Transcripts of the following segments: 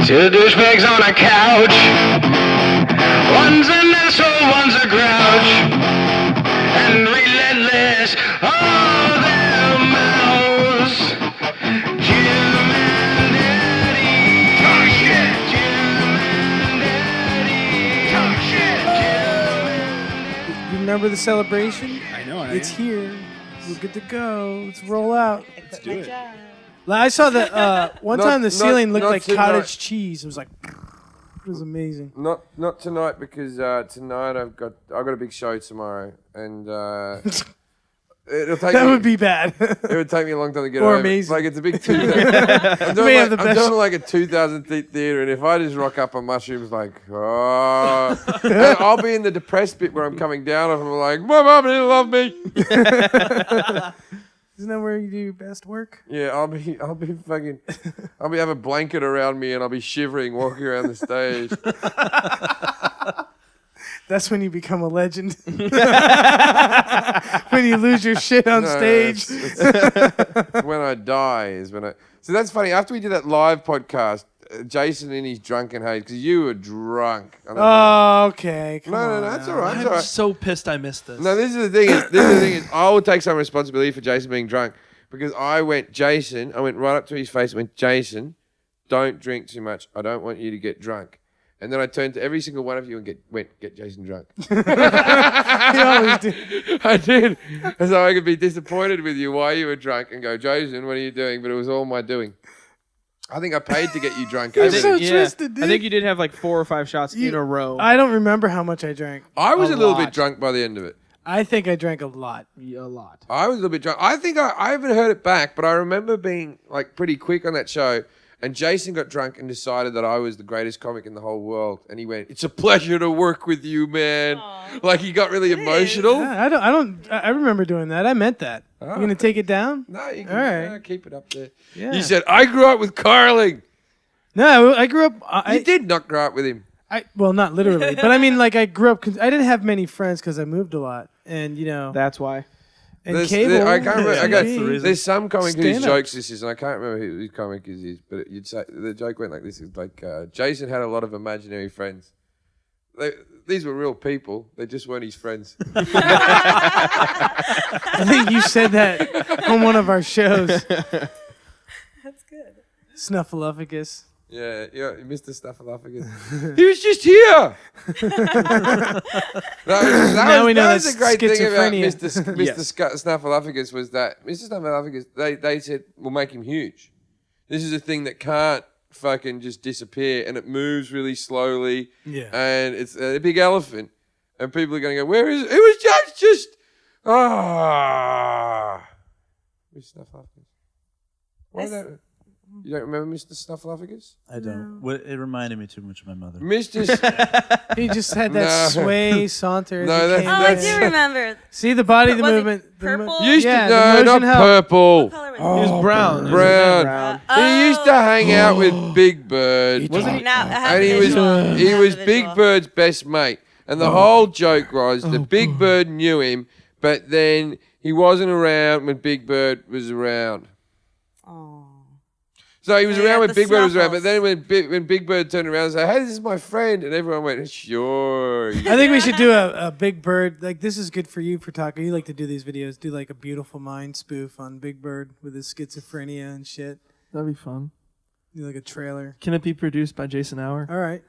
Two douchebags on a couch. One's an asshole, one's a grouch. And relentless, all their mouths. Jim and Daddy. Talk shit. Jim and Daddy. Talk shit. Jim and Daddy. You remember the celebration? I know. It's here. We're good to go. Let's roll out. Let's do it. I saw that one time the ceiling looked like tonight. cottage cheese. It was like, it was amazing. Not tonight because tonight I've got a big show tomorrow and it'll take That me, would be bad. it would take me a long time to get Or over. amazing. Like it's a big 2,000. I'm have the best- doing like a 2,000 seat theater, and if I just rock up on mushrooms, like and I'll be in the depressed bit where I'm coming down and I'm like, my mum didn't love me. Isn't that where you do your best work? Yeah, I'll be have a blanket around me and I'll be shivering walking around the stage. That's when you become a legend. When you lose your shit on stage. It's when I die is when I. So that's funny. After we did that live podcast, Jason in his drunken haze, because you were drunk. Oh, okay. Come on No, that's all right. That's I'm all right. so pissed I missed this. No, this is the thing. Is I will take some responsibility for Jason being drunk because I went right up to his face and went, Jason, don't drink too much. I don't want you to get drunk. And then I turned to every single one of you and get Jason drunk. You always do. I did. And so I could be disappointed with you why you were drunk and go, Jason, what are you doing? But it was all my doing. I think I paid to get you drunk. You're haven't so I? twisted, dude. I think you did have like 4 or 5 shots in a row. I don't remember how much I drank. I was A a little lot. bit drunk by the end of it. I think I drank a lot. A lot. I was a little bit drunk. I think I haven't heard it back, but I remember being like pretty quick on that show. And Jason got drunk and decided that I was the greatest comic in the whole world. And he went, "It's a pleasure to work with you, man." Aww. Like he got really emotional. I remember doing that. I meant that. You gonna take it down? No, you can All right. keep it up there. Yeah. You said, "I grew up with Carling." No, I grew up. You did not grow up with him. Well, not literally, but I mean, like I grew up. I didn't have many friends because I moved a lot, and That's why. and There's- cable. I can't remember. TV. There's some comic whose Stand-ups. jokes this is, and I can't remember whose comic this is, but you'd say the joke went like this: it's like Jason had a lot of imaginary friends. These were real people. They just weren't his friends. I think you said that on one of our shows. That's good. Snuffleupagus. Yeah, Mr. Snuffleupagus. He was just here. Now we know that was that's the great thing about schizophrenia. Mr. Snuffleupagus was that Mr. Snuffleupagus, they said, we'll make him huge. This is a thing that can't fucking just disappear, and it moves really slowly. Yeah. And it's a big elephant, and people are going to go, where is it? It was just Mr. Snuffleupagus. Why that? You don't remember Mr. Snuffleupagus? I don't. It reminded me too much of my mother. Mr. He just had that No. sway saunter. as No, he that's- came Oh, I in. do remember. See the body, the Was it movement. purple? Used Yeah, to the no, motion not helped. purple. What color was He was brown. He was Brown. brown. He used to hang out with Big Bird, Wasn't he? Now, I have and the he was visual. I he have was the Big visual. Bird's best mate. And the whole joke was that Big Bird knew him, but then he wasn't around when Big Bird was around. Aw. So he was So he around had when the Big Bird was around, but snuffles. then when Big Bird turned around and said, "Hey, this is my friend," and everyone went, "Sure." I think we should do a Big Bird. Like, this is good for you, for Taco. You like to do these videos. Do like a Beautiful Mind spoof on Big Bird with his schizophrenia and shit. That'd be fun. Do like a trailer. Can it be produced by Jason Hour? All right.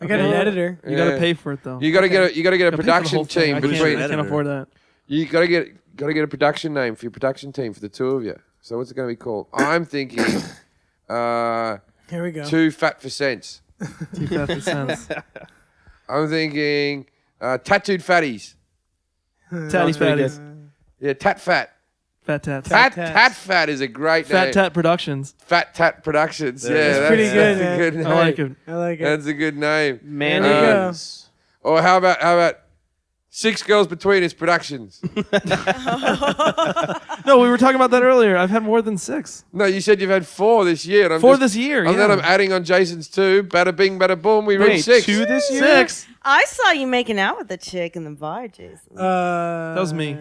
I got Okay. an editor. You gotta Yeah. pay for it though. You got to get a Gotta pay for the production whole thing. team I can't- between. I can't afford that. You got to get a production name for your production team for the two of you. So what's it going to be called? I'm thinking Here we go. Too Fat for Sense. 2 cents. I'm thinking Tattooed Fatties. Tatty Fatties. Yeah, Tat Fat. Fat Tats. Tat- Tat Fat is a great name. Fat Tat Productions. Fat Tat Productions. Yeah, That's pretty good, That's a man. good name. I like it. I like it. That's a good name. There we go. Or how about Six Girls Between Us Productions? No, we were talking about that earlier. I've had more than 6. No, you said you've had 4 this year. And I'm 4 just- this year. And yeah. then I'm adding on Jason's 2. Bada bing, bada boom. We Wait, reached 6. 2 this year? 6. I saw you making out with the chick in the bar, Jason. That was me.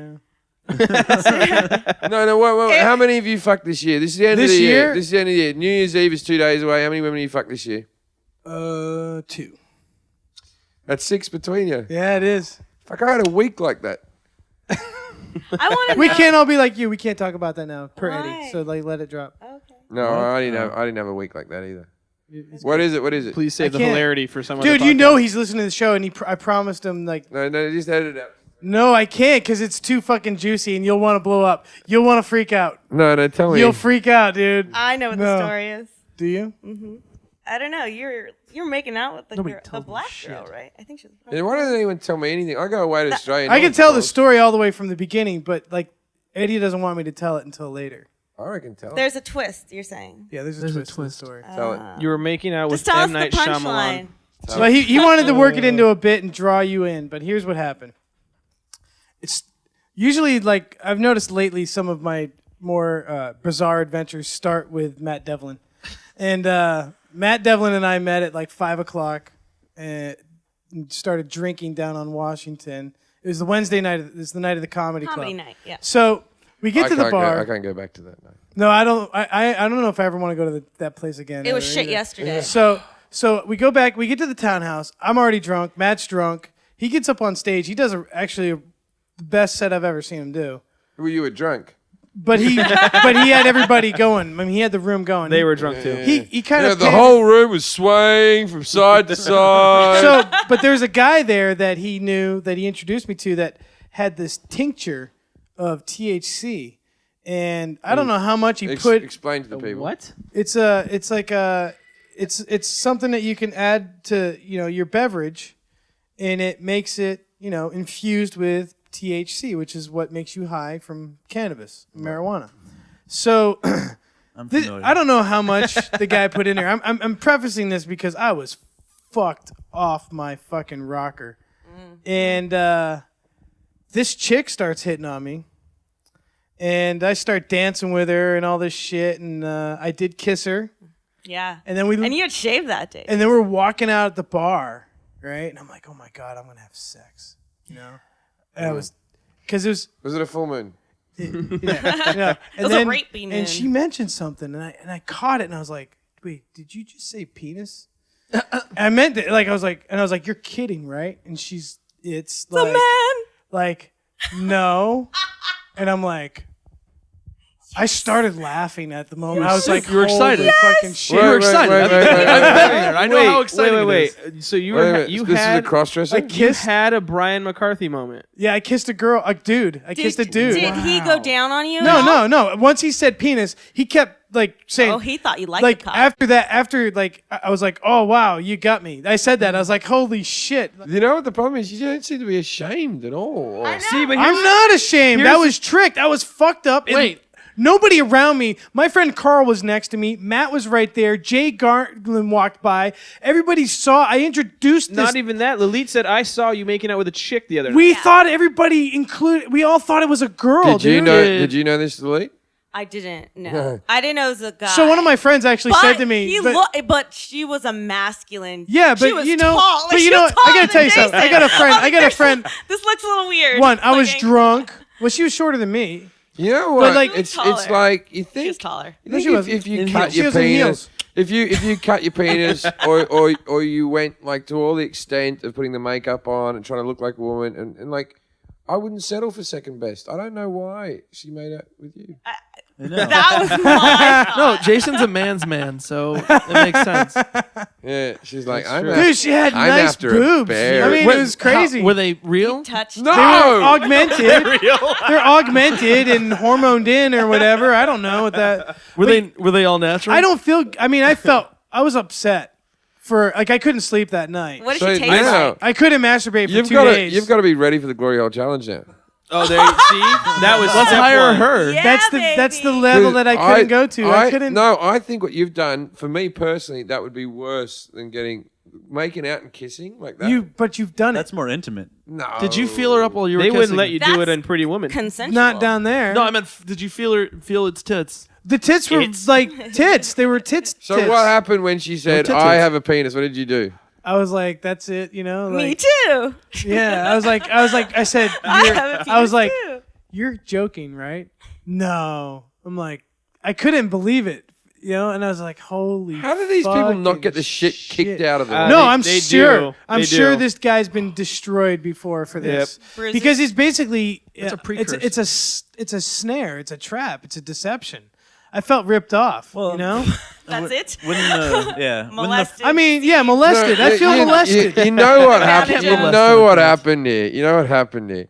No, wait. How many of you fucked this year? This is the end of This the year. year? This is the end of the year. New Year's Eve is 2 days away. How many women have you fucked this year? 2. That's 6 between you. Yeah, it is. Fuck, I had a week like that. I want to We know. can't all be like you. We can't talk about that now per Why? Eddie. So like, let it drop. Okay. No, I didn't have a week like that either. It's What is it? What is it? Please save I the can't- hilarity for someone. Dude, you know he's listening to the show, and I promised him like, No, just edit it out. no, I can't because it's too fucking juicy, and you'll want to blow up. You'll want to freak out. No, tell me. You'll freak out, dude. I know what No. the story is. Do you? I don't know. You're making out with the Nobody girl, the told me black shit. girl, right? I think she's. Yeah, why doesn't anyone tell me anything? I go away to Australia. I no can one tell the calls. story all the way from the beginning, but like Eddie doesn't want me to tell it until later. I can tell. There's a twist. You're saying. Yeah, there's a There's a twist in the twist. story. Tell it. You were making out with Just tell us M. the Night punchline. Shyamalan. So he wanted to work it into a bit and draw you in, but here's what happened. It's usually like I've noticed lately some of my more bizarre adventures start with Matt Devlin. And Matt Devlin and I met at like 5 o'clock and started drinking down on Washington. It was the Wednesday night. It was the night of the comedy club. Comedy night. Yeah. So we get to the bar. I can't go back to that. No. No, I don't. I don't know if I ever want to go to that place again. It was ever shit either. yesterday. So we go back. We get to the townhouse. I'm already drunk. Matt's drunk. He gets up on stage. He does actually the best set I've ever seen him do. Well, you were drunk. But he had everybody going. I mean, he had the room going. They were drunk too. He kind Yeah, of the whole room was swaying from side to side. So, but there's a guy there that he knew that he introduced me to that had this tincture of THC, and I don't know how much he put. Explain to the people. What? It's something that you can add to your beverage, and it makes it infused with THC, which is what makes you high from cannabis, marijuana. So I'm familiar. I don't know how much the guy put in there. I'm prefacing this because I was fucked off my fucking rocker, and this chick starts hitting on me. And I start dancing with her and all this shit, and I did kiss her. Yeah. And then you had shaved that day. and then we're walking out at the bar, right? And I'm like, oh my god, I'm gonna have sex, And I was, because it was, Was it a full moon? yeah. And was a rapey moon. and she mentioned something, and I caught it, and I was like, wait, did you just say penis? I meant it, like I was like, you're kidding, right? And it's the like, man. like, no, and I'm like. I started laughing at the moment. I was like, You were excited. "Holy fucking shit!" You were excited. wait, I've wait, been wait, there. I know how exciting wait. it is. So you Wait a were minute, you this is a had cross-dresser? I you kissed. had a Brian McCarthy moment. Yeah, I kissed a girl, a dude. I kissed a dude. Did he go down on you? No. Once he said penis, he kept like saying. Oh, he thought you liked like the cock. after like I was like, oh wow, you got me. I said that. I was like, holy shit. You know what the problem is? You don't seem to be ashamed at all. See, but I'm not ashamed. That was tricked. I was fucked up. And Wait. Nobody around me. My friend Carl was next to me. Matt was right there. Jay Garland walked by. Everybody saw. I introduced this. Not even that. Lilit said, "I saw you making out with a chick the other night." We thought everybody included. We all thought it was a girl. Did you dude. know? Did you know this, Lee? I didn't know. I didn't know it was a guy. So one of my friends actually but said to me, he but she was a masculine. Yeah, she but was you know, tall. but Like, you she know, was I taller gotta tell you than something. I Jason. got a friend. I got a friend. This looks a little weird. One, I was Looking. drunk. Well, she was shorter than me. You know what? like- it's Taller. like you think. She was taller. You think she wasn't. if you In cut heels. She your was in penis, heels. if you cut your penis, or you went like to all the extent of putting the makeup on and trying to look like a woman, and like, I wouldn't settle for second best. I don't know why she made out with you. That was my No, Jason's a man's man, so it makes sense. Yeah, she's like, Dude, she had I'm nice after a boobs. bear. I mean, What- it was crazy. Were they real? touched. They were No, augmented. They're augmented and hormoned in or whatever. I don't know what that. Were they all natural? I don't feel. I mean, I was upset for like I couldn't sleep that night. What did So she taste now- like? I couldn't masturbate for you've 2 got days. you've got to be ready for the glory hole challenge now. Oh, there. See, that was. Let's Step hire one. her. Yeah, that's the baby. level that I couldn't go to. I couldn't. No, I think what you've done for me personally, that would be worse than making out and kissing like that. But you've done That's it. more intimate. No. Did you feel her up while you were They kissing? wouldn't let you do it That's in Pretty Woman. Consensual. Not down there. No, I meant, did you feel its tits? The tits were Tits. like tits. They were tits. So tits. what happened when she said, tits. "I have a penis"? What did you do? I was like, that's it. You know. Me Like, too. yeah. I was like, I said. I you're- have a I was penis like, too. you're joking, right? No. I'm like, I couldn't believe it. You know, and I was like, holy. How do these people not fucking get the shit kicked out of them? No, They- I'm they sure. do. I'm They sure do. this guy's been destroyed before for this. Bruises? Because it's basically It's a precursor. it's a snare, it's a trap, it's a deception. I felt ripped off. Well, you know. That's it. Wouldn't Molested. I mean, yeah, molested. I feel molested. You know what happened? Found You it. know what happened here. You know what happened here.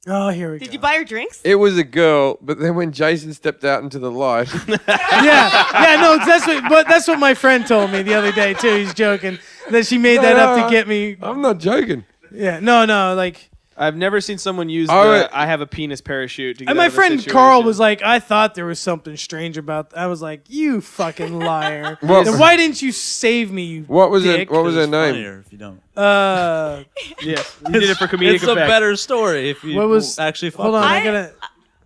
Oh, here we go. Did you buy her drinks? It was a girl, but then when Jason stepped out into the light, yeah, no, that's what my friend told me the other day too. He's joking that she made that up to get me. I'm not joking. Yeah, no, like. I've never seen someone use Oh, the wait. I have a penis parachute to get And out my of a friend situation. Carl was like, I thought there was something strange about. I was like, you fucking liar. What- Then why didn't you save me? You What was it? dick? What was her It's name? funnier if you don't. Yes, he did it for comedic It's effect. a better story if you What was- actually fuck Hold on, with I I- gotta.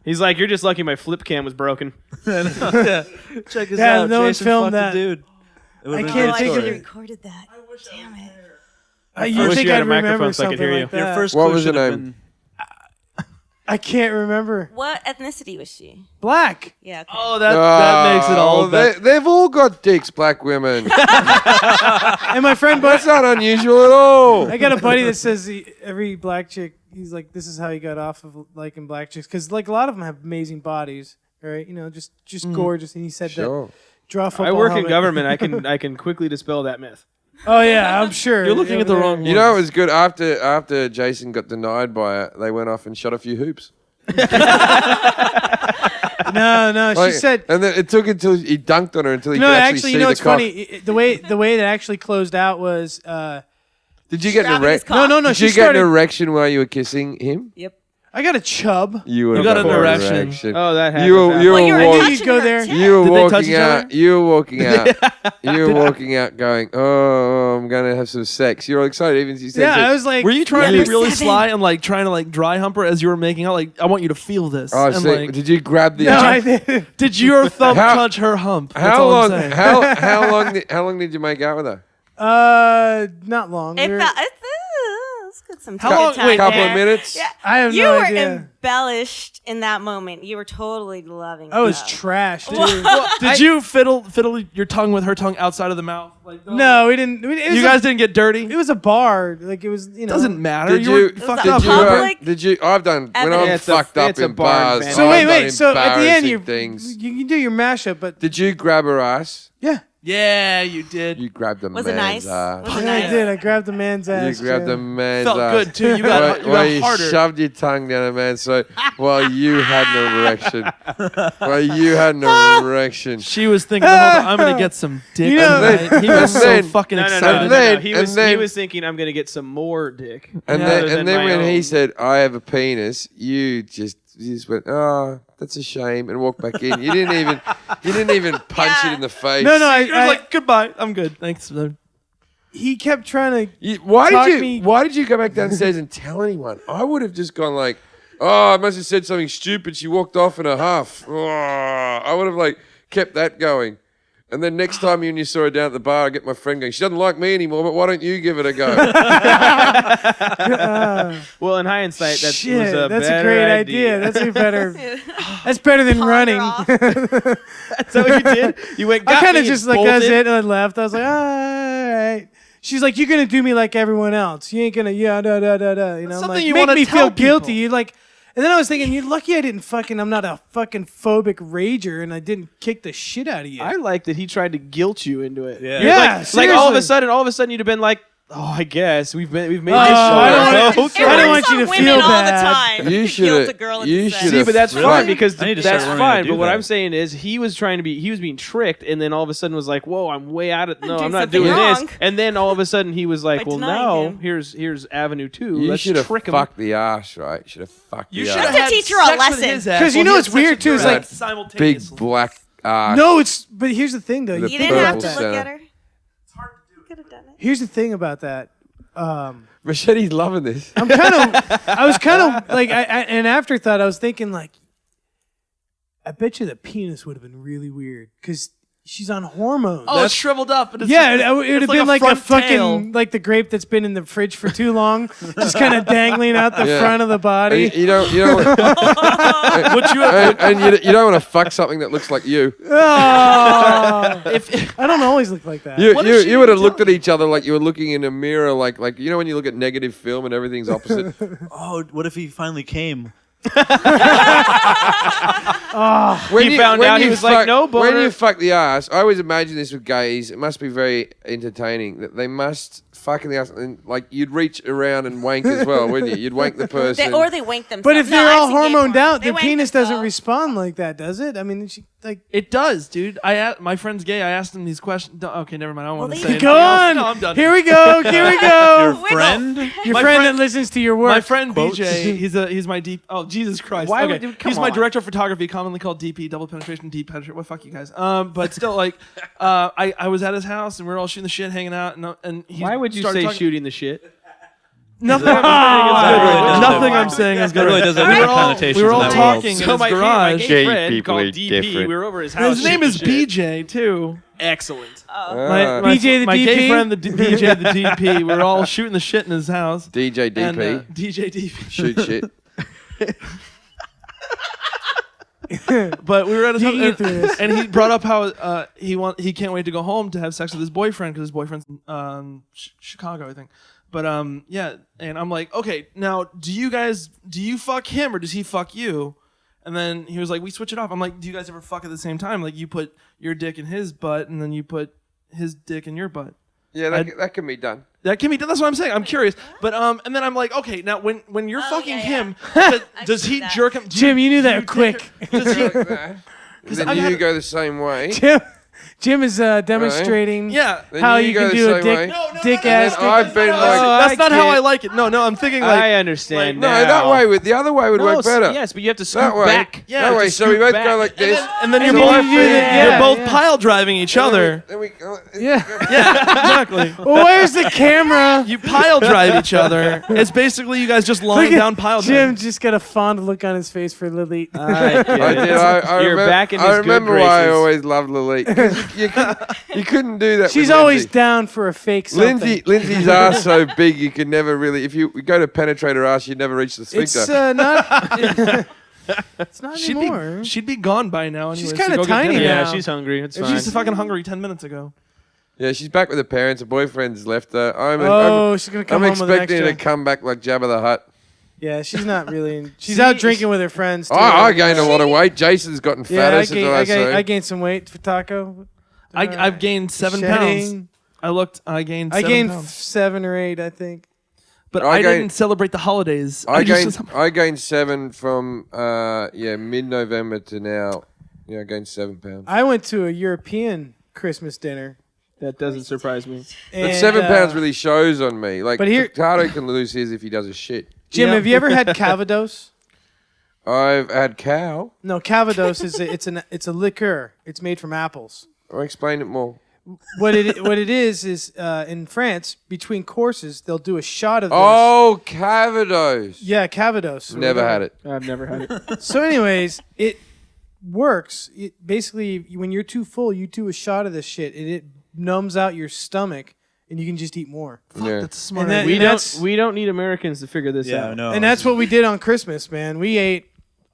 He's like, you're just lucky my flip cam was broken. it. Yeah. Check this Yeah, out. no one Jason filmed fucked a that. dude. It would've I been a can't Oh, great I think should of have story. recorded that. Damn it. You wish think you had I'd a microphone remember so I could something hear like you. Your that? first What clue was her should have name? been- I can't remember. What ethnicity was she? Black. Yeah. Okay. Oh, that makes it all better. They've all got dicks, black women. And my friend, That's not unusual at all. I got a buddy that says every black chick, he's like, this is how he got off of liking black chicks, because like a lot of them have amazing bodies, right? You know, just gorgeous. And he said Sure. that. Draw a football I work in helmet. government. I can quickly dispel that myth. Oh yeah, I'm sure. You're looking at the wrong You know, it was good after Jason got denied by it. They went off and shot a few hoops. No, Like, she said. and then it took until he dunked on her until he No, could actually actually, see you know the what's cock. funny? The way that actually closed out was. Did you get an Grabbing his erection? cock. No. Did She you get started. an erection while you were kissing him? Yep. I got a chub. You would got have an got erection. Oh, that happened. You were Well, you're I knew touching you'd go her there. tit. You were Did they touch walking each out. other? You were walking out. You were walking out, going, "Oh, I'm gonna have some sex." You're all excited. Even you said, Yeah, sex. I was like. Were you trying to Number be really 7. sly and like trying to like dry hump her as you were making out? Like, I want you to feel this. "Oh, and see, like, did you grab the?" No, I did. did your thumb How- touch her hump? That's How all I'm long? saying. How long did you make out with her? Not long. It We were- felt. Let's get some How long- time wait, Couple there. of minutes. Yeah. I have You no were idea. embellished in that moment. You were totally loving. I was it. trash, dude. Did you fiddle your tongue with her tongue outside of the mouth? Like, No, we didn't. It was you guys didn't get dirty. It was a bar. Like it was. You know. Doesn't matter. Did you were you? fucked a up. Did you? public Did you? I've done when evidence. I'm Yeah, it's a- fucked up it's a in bar in bars. Vancouver. So I've wait. done So at the end, embarrassing you things. you can do your mashup, but Did you grab her ass? yeah, Yeah, you did. You grabbed a Was man's it nice? ass. Was it yeah, I nice? did. I grabbed the man's ass. You grabbed yeah. a man's Felt ass. good too. You got While you you got harder. shoved your tongue down a man's throat while you had no erection. While you had no erection. She was thinking, the whole time, I'm gonna get some dick. You know- tonight." He was And so then- fucking no, excited. And then- He and was then- he was thinking, I'm gonna get some more dick. And other then, than and then my when he own. said, "I have a penis," you just went, "Oh, that's a shame," and walked back in. You didn't even punch it in the face. No, he was I like, goodbye. I'm good. Thanks. he kept trying to. Why Talk did me- you? Why did you go back downstairs and tell anyone? I would have just gone like, "Oh, I must have said something stupid. She walked off in a huff." Oh, I would have like kept that going. And then next time you saw her down at the bar, I get my friend going, "She doesn't like me anymore, but why don't you give it a go?" Well, in hindsight, that Shit, was a that's a better great idea. That's a better. That's better than Pawned her running. off. That's what you did. You went. I got kind of me, just like bolted. that's it, and I left. I was like, all right. She's like, you're gonna do me like everyone else. You ain't gonna, da da da da. You know, I'm something like, you make wanna me tell feel guilty. people. You like, and then I was thinking, you're lucky I didn't fucking. I'm not a fucking phobic rager, and I didn't kick the shit out of you. I like that he tried to guilt you into it. Yeah. You're Yeah, like all of a seriously. sudden you'd have been like, oh, I guess we've made this show. I don't So want- okay. I don't It want works you to on women feel all bad. the time. You to should guilt have- a girl you into should sex. See, but that's Really? fine because I need to that's start learning how to fine. do But what that. I'm saying is he was being tricked, and then all of a sudden was like, "Whoa, I'm way out of no, doing I'm not something doing wrong. this." And then all of a sudden he was like, By "Well, denying now him. here's Avenue 2. You Let's should have trick him." fucked the ass, right? You should have fucked the should ass. have had teach her a sex with lesson. his ass 'Cause you while know he what's had weird, sex too, with is her like- Big simultaneously. black ass. No, it's. But here's the thing, though. The You didn't have to purple look center. at her. Could have done it. Here's the thing about that. Machete's loving this. I was kind of like, an afterthought. I was thinking like, I bet you the penis would have been really weird because She's on hormones. Oh, it's shriveled up. And it's yeah, just, it would have it's been like a front fucking tail. like the grape that's been in the fridge for too long, just kind of dangling out the Yeah. front of the And body. you don't you don't want to fuck something that looks like you. Oh, I don't always look like that. You What if she you would have didn't looked at each other like you were looking in a mirror, like you know when you look at negative film and everything's opposite. Oh, what if he finally came? When He found out, he was like, "No, When boner." you fuck the ass, I always imagine this with gays. It must be very entertaining that they must fuck in the ass, and like you'd reach around and wank as well, wouldn't you? You'd wank the person. Or they wank themselves. But if No, they're I've all seen gay hormoned porn. out, They their wank penis doesn't themselves. respond like that, does it? I mean, she like. It does, dude. My friend's gay. I asked him these questions. Okay, never mind. I don't want to Well, say they- Go anything else. on. No, I'm done. Here we go. Here we go. Wait, Friend? Your My friend friend- that listens to your work. My friend Quotes. BJ, he's my deep. Oh Jesus Christ! Why okay. would you- come he's my on. director of photography, commonly called DP, double penetration, deep penetration. Well, fuck you guys. But still, like, I was at his house and we were all shooting the shit, hanging out, and he Why would you started say talking- shooting the shit? Nothing I'm saying is good. doesn't Nothing work. I'm saying is That good. really doesn't we have were any all, connotations we were all in that talking world. in his my garage. gay Gay friend people called are DP. different. We were over his house. His name is shooting shit. BJ too. Excellent. My BJ the my DP? gay friend, BJ the DP. We were all shooting the shit in his house. DJ DP, And, DJ DP. shoot shit. But we were at his You house, can get through this. and he brought up how he can't wait to go home to have sex with his boyfriend because his boyfriend's in Chicago, I think. But yeah, and I'm like, okay, now do you fuck him or does he fuck you? And then he was like, we switch it off. I'm like, do you guys ever fuck at the same time? Like you put your dick in his butt and then you put his dick in your butt. Yeah, that can be done. That can be done. That's what I'm saying. I'm curious. But and then I'm like, okay, now when you're fucking yeah, him, I does can he see that. jerk him? Jim, you knew that quick. Does he? Like that. Then I've you had- go the same way. Jim is demonstrating Yeah. Then how you you go can the do a same dick, way. dick no, ass. And I've been like, That's I not how get- I like it. No, I'm thinking like. I understand no, now. that way the other way would No, work better. Yes, but you have to That scoot way, back. Yeah, that way. just So we scoot both back. go like this, And then And you're then both, you do that, you're yeah, both yeah. pile driving each other. Then we Yeah. Yeah, exactly. Well, where's the camera? You pile drive each other. It's basically you guys just lying Look at down pile Jim driving. just got a fond look on his face for Lily. I get I it. did. I You're remember, back in I his good remember why I graces. always loved Lily. 'Cause you couldn't do that. She's with always Lindsay. down for a fake something. Lindsay's ass so big you can never really. If you go to penetrate her ass, you'd never reach the sphincter. It's not. It's not anymore. She'd be gone by now. She's anyways, to kinda go get tiny dinner. Yeah, now. she's hungry. It's She's fine. just fucking hungry 10 minutes ago. Yeah, she's back with her parents. Her boyfriend's left her. Oh, she's gonna come I'm home with an expecting her to extra. come back like Jabba the Hutt. Yeah, she's not really. She's out drinking with her friends. Too. I gained a lot of weight. Jason's gotten Yeah, fatter I since gained, I I, saw gained, him. I gained some weight for Taco. I've gained 7 pounds. Shedding. I gained I 7 gained pounds. 7 or 8, I think. But I I gained- didn't celebrate the holidays. I just- gained 7 from mid-November to now. Yeah, I gained 7 pounds. I went to a European Christmas dinner. That doesn't surprise me. But And, 7 pounds really shows on me. Like, but here- Tato can lose his if he does his shit. Jim, Yeah. have you ever had Calvados? I've had cow. No, Calvados is it's a liqueur. It's made from apples. I'll explain it more. What it is in France between courses they'll do a shot of this. Oh, Cavados. Yeah, Calvados. or Never whatever. had it. I've never had it. So, anyways, it works. It basically, when you're too full, you do a shot of this shit, and it numbs out your stomach, and you can just eat more. Yeah. That's a smart. And that- idea. We don't need Americans to figure this Yeah, out. no. And that's what we did on Christmas, man. We ate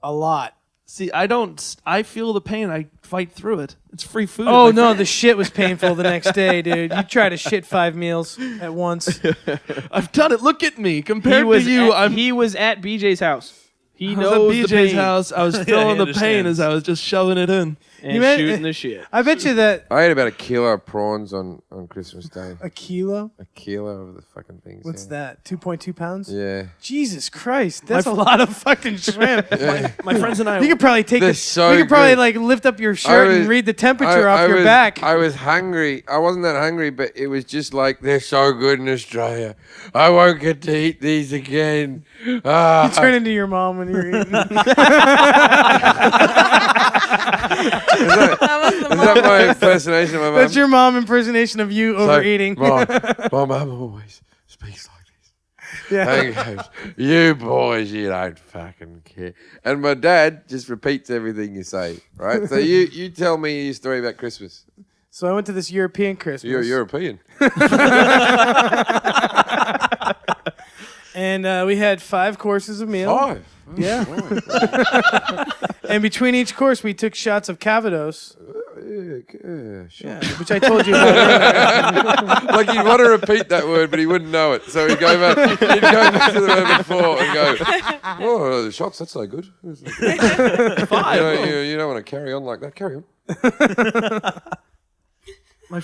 a lot. See, I don't. I feel the pain. I fight through it. It's free food. Oh Like, no, the shit was painful the next day, dude. You try to shit 5 meals at once. I've done it. Look at me. He Compared was to you, he was at BJ's house. He I was knows at the BJ's pain house. I was he feeling the pain understands. as I was just shoving it in. and You meant- shooting the shit. I bet you that I ate about 1 kilo of prawns on Christmas Day. a kilo. 1 kilo of the fucking things. What's yeah. that? 2.2 pounds. Yeah. Jesus Christ, that's a lot of fucking shrimp. My friends and I. You could probably take They're the. so you could probably good. like lift up your shirt and read the temperature off your back. I was hungry. I wasn't that hungry, but it was just like, they're so good in Australia. I won't get to eat these again. Ah. You turn into your mom when you're eating. Is that my impersonation of my mum? That's your mom impersonation of you So, overeating. My mum always speaks like this. Yeah. And goes, you boys, you don't fucking care. And my dad just repeats everything you say, right? So you tell me your story about Christmas. So I went to this European Christmas. You're European. And we had 5 courses of meal. 5. Yeah. And between each course, we took shots of Calvados. Yeah, which I told you about. Like he'd want to repeat that word, but he wouldn't know it. So he'd go back to the word before and go, "Oh, the shots, that's so good." You don't want to carry on like that. Carry on. My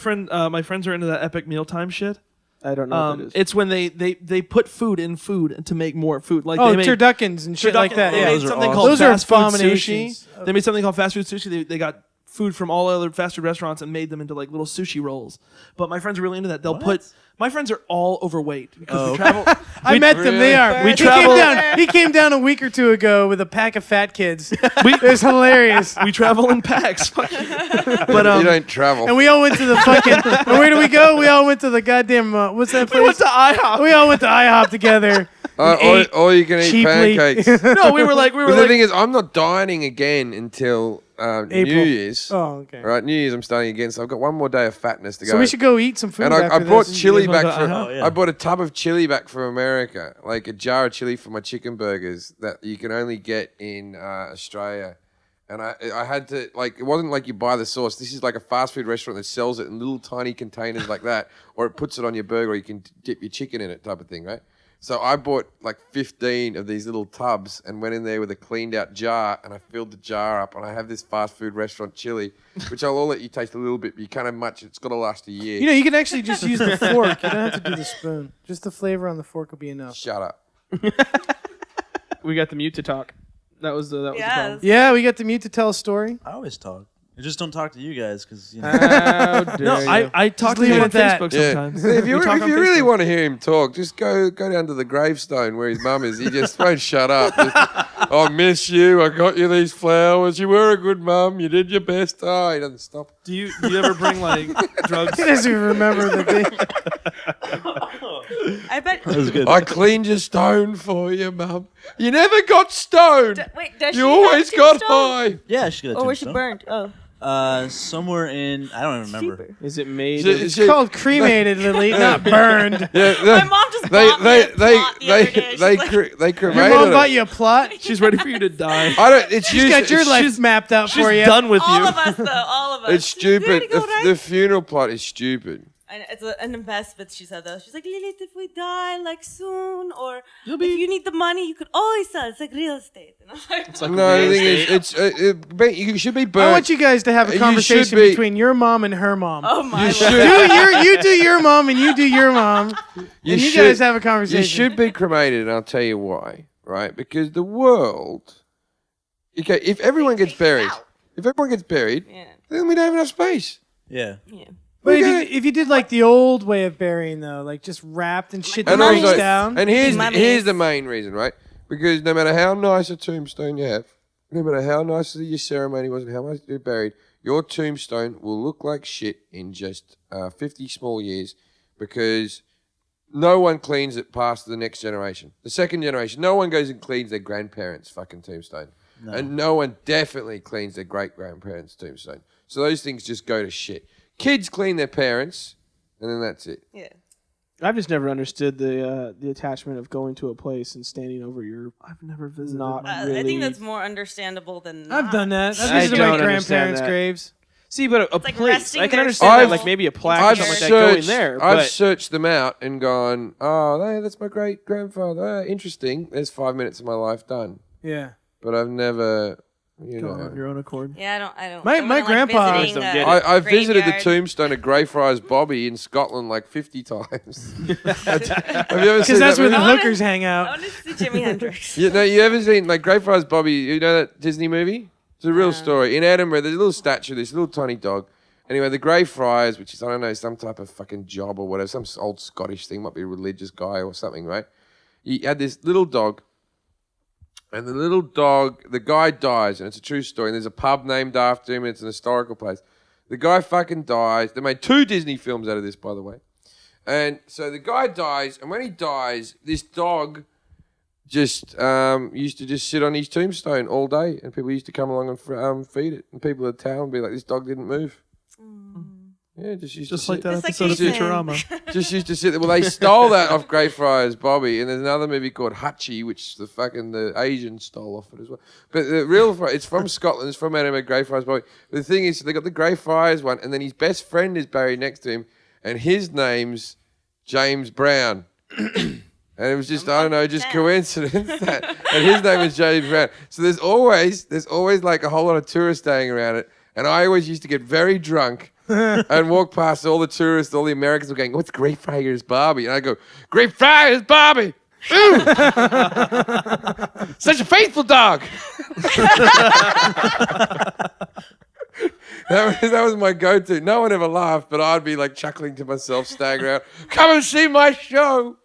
friends are into that epic mealtime shit. I don't know what it is. It's when they put food in food to make more food. Like Oh, they made turduckens and shit like that. They Yeah. made Those are something awesome. called Those are fast food abominations. sushi. They made something called fast food sushi. They got food from all other fast food restaurants and made them into like little sushi rolls. But my friends are really into that. They'll put. My friends are all overweight because we travel. I met them. They are. We He travel- He came down a week or 2 ago with a pack of fat kids. It was hilarious. We travel in packs. But You don't travel. And we all went to the fucking. And where do we go? We all went to the goddamn. What's that place? we went to IHOP. We all went to IHOP together. ate Or you can eat cheaply. pancakes. No, we were like But the thing is, I'm not dieting again until New April. Year's. Oh, okay. Right, New Year's I'm starting again, so I've got one more day of fatness to go. So we should go eat some food. And I after brought this. chili wanna back go from. IHOP? Yeah. I bought a tub of chili back from America, like a jar of chili for my chicken burgers that you can only get in Australia. And I had to, like, it wasn't like you buy the sauce. This is like a fast food restaurant that sells it in little tiny containers like that, or it puts it on your burger, or you can dip your chicken in it, type of thing, right? So I bought like 15 of these little tubs and went in there with a cleaned out jar, and I filled the jar up, and I have this fast food restaurant chili, which I'll let you taste a little bit, but you can't have much. It's got to last a year. You know, you can actually just use the fork. You don't have to do the spoon. Just the flavor on the fork will be enough. Shut up. We got the mute to talk. That was the Yes. problem. Yeah, we got the mute to tell a story. I always talk. I just don't talk to you guys because you know. How dare No, you. I talk to leave him it on at that. Facebook Yeah. sometimes. If you We talk on really Facebook. want to hear him talk, just go down to the gravestone where his mum is. He just won't shut up. Just, I miss you. I got you these flowers. You were a good mum. You did your best. Oh, he doesn't stop. Do you ever bring like drugs? He doesn't even remember the thing. I bet. That was good. I cleaned your stone for you, mum. You never got stoned. Wait, does You she always have got tombstone? high. Yeah, she got a Or was she tombstone. burned? Oh. Somewhere in I don't even remember. Cheaper. Is it made? She- of- It's called cremated, Lily, not burned. Yeah, My mom just bought me a plot the other day. She's like, they cremated Your mom it. bought you a plot. She's ready for you to die. I don't. It's She's got your life mapped out She's for you. done with all you. of us, though. All of us. It's stupid. There you go, right? The funeral plot is stupid. And it's an investment, she said, though. She's like, Lilith, if we die, like, soon, or You'll if be- you need the money, you could always sell. It's like real estate. And I was like, No, the thing is, you should be burnt. I want you guys to have a You conversation should be- between your mom and her mom. oh, my You Lord. should. You do your mom and you do your mom. You guys have a conversation. You should be cremated, and I'll tell you why. Right? Because the world. Okay, if everyone gets buried, Yeah. then we don't have enough space. Yeah. Yeah. But Okay. if you did like the old way of burying though, like just wrapped and shit And face also- down. And here's Mummies. the main reason, right? Because no matter how nice a tombstone you have, no matter how nice your ceremony was and how much you're buried, your tombstone will look like shit in just 50 small years because no one cleans it past the next generation. The second generation, no one goes and cleans their grandparents' fucking tombstone. No. And no one definitely cleans their great-grandparents' tombstone. So those things just go to shit. Kids clean their parents, and then that's it. Yeah. I've just never understood the attachment of going to a place and standing over your. I've never visited. Not my- I really. think that's more understandable than I've done that. I've I visited don't my understand grandparents' that. graves. See, but a like place. resting I can their understand souls. that, like maybe a plaque or I've something like that going searched, there. I've But searched them out and gone, oh, hey, that's my great grandfather. Interesting. There's 5 minutes of my life done. Yeah. But I've never, you Go on know. your own accord. Yeah, I don't. My- I my wouldn't grandpa- visiting Don't the get it. I visited the graveyard. tombstone of Greyfriars Bobby in Scotland like 50 times. Have you ever seen Because that's that where the movie? hookers hang I out. want to see Jimi Hendrix. You ever seen like Greyfriars Bobby? You know that Disney movie? It's a real story. In Edinburgh, there's a little statue, this little tiny dog. Anyway, the Greyfriars, which is, I don't know, some type of fucking job or whatever, some old Scottish thing, might be a religious guy or something, right? He had this little dog, and the little dog, the guy dies, and it's a true story, and there's a pub named after him, and it's an historical place. The guy fucking dies. They made 2 Disney films out of this, by the way. And so the guy dies, and when he dies, this dog just used to just sit on his tombstone all day, and people used to come along and feed it. And people in town would be like, this dog didn't move. Yeah, just used Just to like sit. that Just like episode of Jason. Futurama. Just used to sit there. Well, they stole that off Greyfriars Bobby, and there's another movie called Hachi, which the Asians stole off it as well. But the real, it's from Scotland. It's from anime Greyfriars Bobby. But the thing is, they got the Greyfriars one, and then his best friend is buried next to him, and his name's James Brown. And it was just, I don't know, just coincidence that. And his name is James Brown. So there's always like a whole lot of tourists staying around it. And I always used to get very drunk and walk past all the tourists, all the Americans were going, what's Greyfriars Barbie? And I go, Greyfriars Barbie! Ooh! Such a faithful dog! That was my go-to. No one ever laughed, but I'd be like chuckling to myself, staying around. Come and see my show!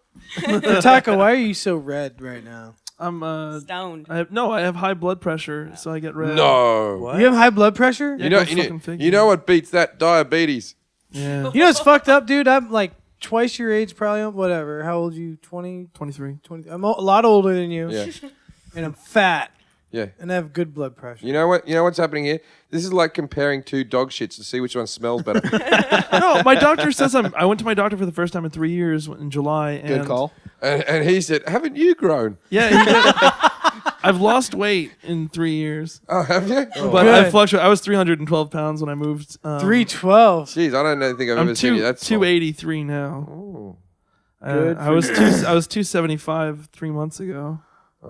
Taco, why are you so red right now? I'm Stoned. I have high blood pressure, so I get red. No. What? You have high blood pressure? Yeah, You know, go fucking figure. you know what beats that? Diabetes. Yeah. You know what's fucked up, dude? I'm like twice your age, probably. Whatever. How old are you? 20? 23. 20? I'm a lot older than you. Yeah. And I'm fat. Yeah. And I have good blood pressure. You know what? You know what's happening here? This is like comparing two dog shits to see which one smells better. No, my doctor says I went to my doctor for the first time in 3 years in July. And Good call. and he said, haven't you grown? Yeah, he did. I've lost weight in 3 years, Oh, have you? but Good. I fluctuate. I was 312 pounds when I moved. 312. Jeez, I don't think I've I'm ever seen you. That's 283 now. Oh. Good I was I was 275 3 months ago.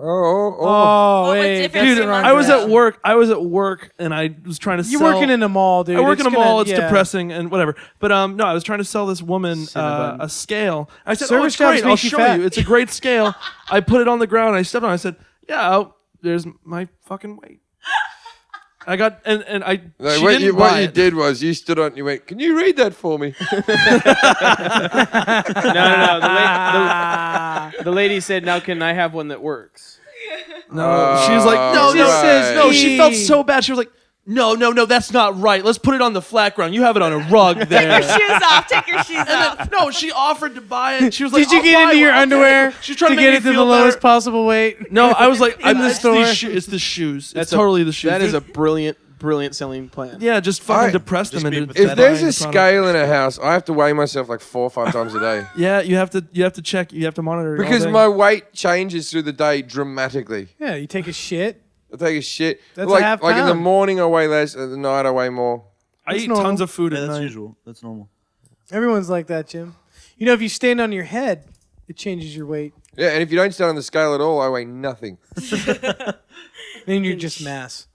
Oh. Oh, What was wait. different that's Dude, three the wrong months I was ago? at work. I was at work, and I was trying to You're sell. working in a mall, dude. I work in a gonna- mall. It's yeah. depressing and whatever. But no, I was trying to sell this woman Cinnabon. a scale. I said, Service "Oh, it's jobs great. I'll make you show fat." you. It's a great scale." I put it on the ground. I stepped on it. I said, "Yeah, there's my fucking weight." I got and I. No, she what didn't you, buy what you it. did was you stood on and you went, can you read that for me? No. The lady said, "Now can I have one that works?" No, she was like, "No, She no, says no." She felt E. so bad. She was like, "No, that's not right. Let's put it on the flat ground. You have it on a rug there." Take your shoes off. Take your shoes off. No, she offered to buy it. She was like, Did you "I'll get buy into one. your I'll underwear take it." She's trying to to get make it to me the feel lowest better. possible weight? No, I was like, In the store? It's the shoes. That's It's totally the shoes. That is a brilliant selling plan. yeah, just fucking I- depress them Just be into. pathetic. If there's buying a the product. scale in a house, I have to weigh myself like 4 or 5 times a day. Yeah, you have to check. You have to monitor it all Because day. my weight changes through the day dramatically. Yeah, you take a shit. I take a shit. That's like a half like in the pound. morning I weigh less, at the night I weigh more. I That's eat normal. tons of food Yeah, at that's night. usual. That's normal. Everyone's like that, Jim. You know, if you stand on your head, it changes your weight. Yeah, and if you don't stand on the scale at all, I weigh nothing. Then you're just mass.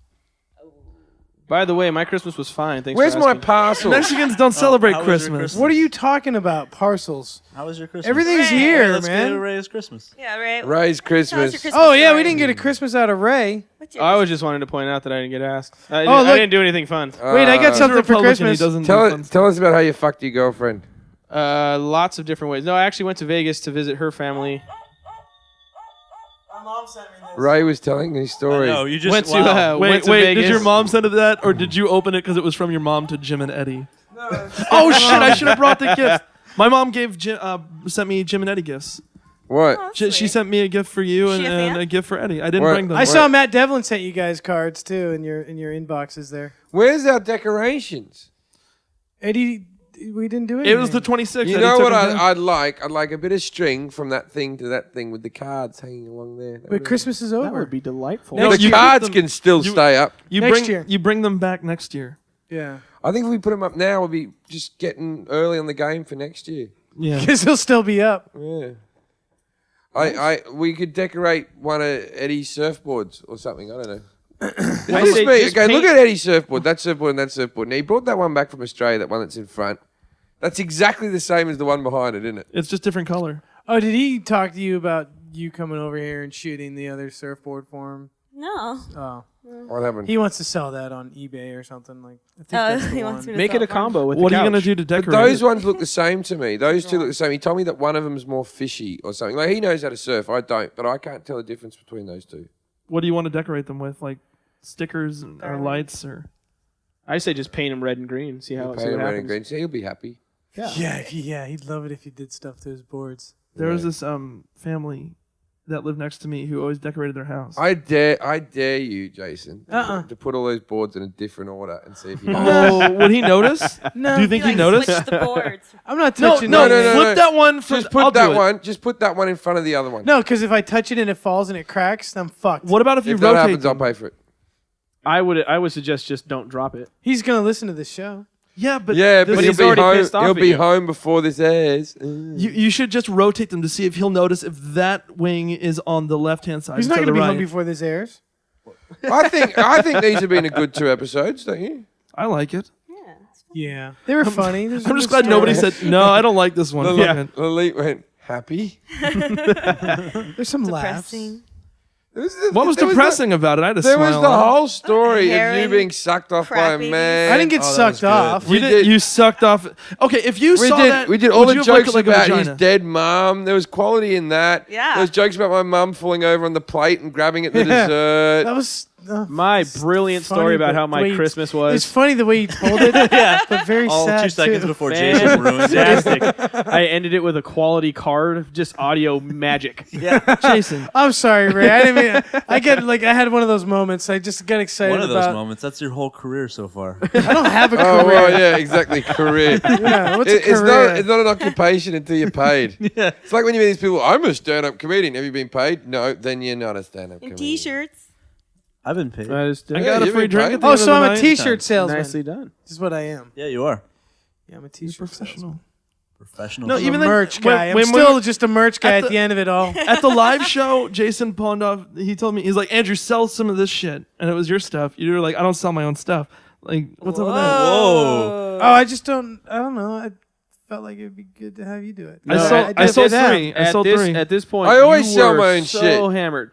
By the way, my Christmas was fine. Thanks Where's for my asking. parcel? Mexicans don't celebrate how was your Christmas. Christmas? What are you talking about? Parcels. How was your Christmas? Everything's Ray. here, Let's go man. to Ray's Christmas. Yeah, right. Ray's Tell us your Christmas. Christmas Oh yeah, we story. didn't get a Christmas out of Ray. What's your I was just wanting to point out that I didn't get asked. I Oh, didn't, I look. didn't do anything fun. Wait, I got He's a something for Republican, Christmas. He doesn't Tell, do fun tell us about how you fucked your girlfriend. Lots of different ways. No, I actually went to Vegas to visit her family. My mom sent me this. Ray was telling his story. No, you just Went to, wow. went to Wait, Vegas. did your mom send it that, or did you open it because it was from your mom to Jim and Eddie? Oh shit! I should have brought the gift. My mom gave sent me Jim and Eddie gifts. What? Oh, She sweet. sent me a gift for you Is she a and fan? a gift for Eddie. I didn't What? bring them. I saw Matt Devlin sent you guys cards too in your inboxes there. Where's our decorations? Eddie, we didn't do it. It was the 26th. You Eddie know took what them down. I'd like? I'd like a bit of string from that thing to that thing with the cards hanging along there. That But would- Christmas is That over. would be delightful. No, the you keep cards them- can still you- stay up. You Next year. you bring them back next year. Yeah, I think if we put them up now, we'll be just getting early on the game for next year. Yeah. because he'll still be up. Yeah. We could decorate one of Eddie's surfboards or something. I don't know. It's I just say me. just Okay, look paint- at Eddie's surfboard. That surfboard and that surfboard. Now he brought that one back from Australia. That one that's in front. That's exactly the same as the one behind it, isn't it? It's just different color. Oh, did he talk to you about you coming over here and shooting the other surfboard for him? No. Oh, What happened? he wants to sell that on eBay or something like. I think that's the He one. wants me to Make sell it a for him. combo with What the are you gonna couch. do to But decorate? those ones look the same to me. Those two look the same. He told me that one of them's more fishy or something. Like he knows how to surf. I don't, but I can't tell the difference between those two. What do you want to decorate them with? Like stickers or Garland. lights or? I say just paint them red and green. See how Pay see him what red and happens. green. So he'll be happy. Yeah, he'd love it if you did stuff to his boards. There was this family that lived next to me who always decorated their house. I dare you, Jason, to put all those boards in a different order and see if you. Oh, would he notice? No. Do you think He he like noticed? switched the boards. I'm not No, touching no, it. flip that one. For, Just put I'll that do it. one. Just put that one in front of the other one. No, because if I touch it and it falls and it cracks, I'm fucked. What about if you If that rotate happens, I'll them? pay for it. I would suggest just don't drop it. He's gonna listen to this show. Yeah, but Yeah, this- but he's he'll be already home. pissed off He'll at be you. home before this airs. you should just rotate them to see if he'll notice if that wing is on the left-hand side. He's not instead gonna of be the home right. before this airs. I think these have been a good 2 episodes, don't you? I like it. Yeah. Yeah, they were funny. There's I'm just good glad nobody stories. said no. I don't like this one. Fuck it. Lilith went happy. There's some laughs. Depressing. What was depressing about it? I had a There was smile. the on it. whole story of you Herring, being sucked off by crap a babies. man. I didn't get Oh, that was sucked good. off. We did. You sucked off. Okay, if you We saw did. that, We did all would the you have liked jokes it like a about his vagina? dead mum. There was quality in that. Yeah. There was jokes about my mum falling over on the plate and grabbing at the dessert. That was My brilliant funny, story about but how the my way you- Christmas It's was. funny the way you told it. Yeah. But very All sad 2 seconds too. before Jason ruins it. Fantastic. I ended it with a quality card, just audio magic. Yeah. Jason. I'm sorry, Ray. I didn't mean. I had one of those moments. I just got excited One of those about. moments. That's your whole career so far. I don't have a Oh, career. well, yeah, exactly. Career. Yeah, what's It's a career? not an occupation until you're paid. Yeah. It's like when you meet these people, I'm a stand-up comedian. Have you been paid? No, then you're not a stand-up In comedian. T-shirts. I've been paid. That is I got a you've free been drink paid. at the Oh, end of so the I'm a night. T-shirt salesman. nicely done. This is what I am. Yeah, you are. Yeah, I'm a T-shirt salesman. Professional. No, I'm even a then, merch when- guy. I'm when still we're- just a merch guy at the end of it all. At the live show, Jason pawned off. He told me, he's like, Andrew, sell some of this shit, and it was your stuff. You were like, I don't sell my own stuff. Like, what's up with that? Whoa. Oh, I don't know. I felt like it'd be good to have you do it. I sold- did I sold for them. 3. I sold 3. At this point, I always you sell were my own so shit. hammered.